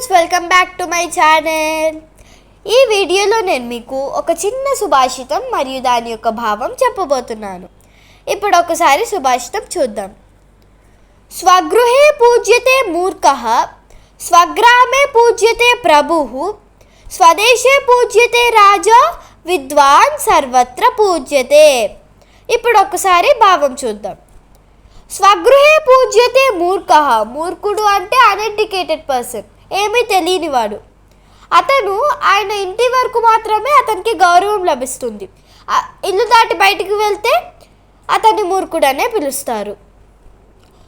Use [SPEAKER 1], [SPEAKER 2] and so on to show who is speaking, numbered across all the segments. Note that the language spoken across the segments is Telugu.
[SPEAKER 1] Friends, welcome back to my channel. ఈ వీడియోలో నేను మీకు ఒక చిన్న సుభాషితం మరియు దాని యొక్క భావం చెప్పబోతున్నాను. ఇప్పుడు ఒకసారి సుభాషితం చూద్దాం. స్వగృహే పూజ్యతే మూర్ఖః, స్వగ్రామే పూజ్యతే ప్రభుః, స్వదేశే పూజ్యతే రాజా, విద్వాన్ సర్వత్ర పూజ్యతే. ఇప్పుడు ఒకసారి భావం చూద్దాం. స్వగృహే పూజ్యతే మూర్ఖః, మూర్ఖుడు అంటే అన్ఎడ్యుకేటెడ్ పర్సన్, ఏమీ తెలియనివాడు. అతను ఆయన ఇంటి వరకు మాత్రమే అతనికి గౌరవం లభిస్తుంది. ఇల్లు దాటి బయటికి వెళ్తే అతన్ని మూర్ఖుడు అనే పిలుస్తారు.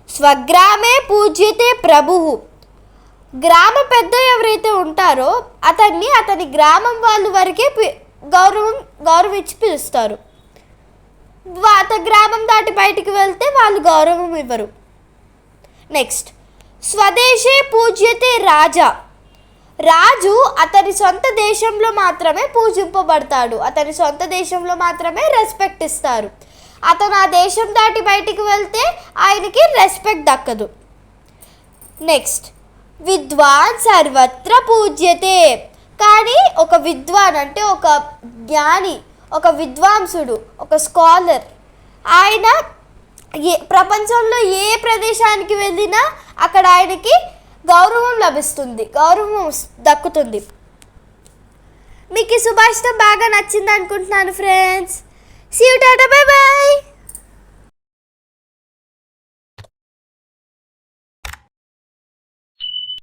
[SPEAKER 1] స్వగ్రామే పూజ్యతే ప్రభుః, గ్రామ పెద్ద ఎవరైతే ఉంటారో అతని గ్రామం వాళ్ళు వరకే గౌరవించి పిలుస్తారు. గ్రామం దాటి బయటికి వెళ్తే వాళ్ళు గౌరవం ఇవ్వరు. నెక్స్ట్, స్వదేశే పూజ్యతే రాజా, రాజు అతని సొంత దేశంలో మాత్రమే పూజింపబడతాడు, అతని సొంత దేశంలో మాత్రమే రెస్పెక్ట్ ఇస్తారు. అతను ఆ దేశం దాటి బయటికి వెళ్తే ఆయనకి రెస్పెక్ట్ దక్కదు. నెక్స్ట్, విద్వాన్ సర్వత్ర పూజ్యతే, కానీ ఒక విద్వాన్ అంటే ఒక జ్ఞాని, ఒక విద్వాంసుడు, ఒక స్కాలర్, ఆయన ప్రపంచంలో ఏ ప్రదేశానికి వెళ్ళినా అక్కడ ఆయనకి గౌరవం లభిస్తుంది, గౌరవం దక్కుతుంది. మీకు ఈ సుభాషితం బాగా నచ్చింది అనుకుంటున్నాను friends. See you, tata, bye bye.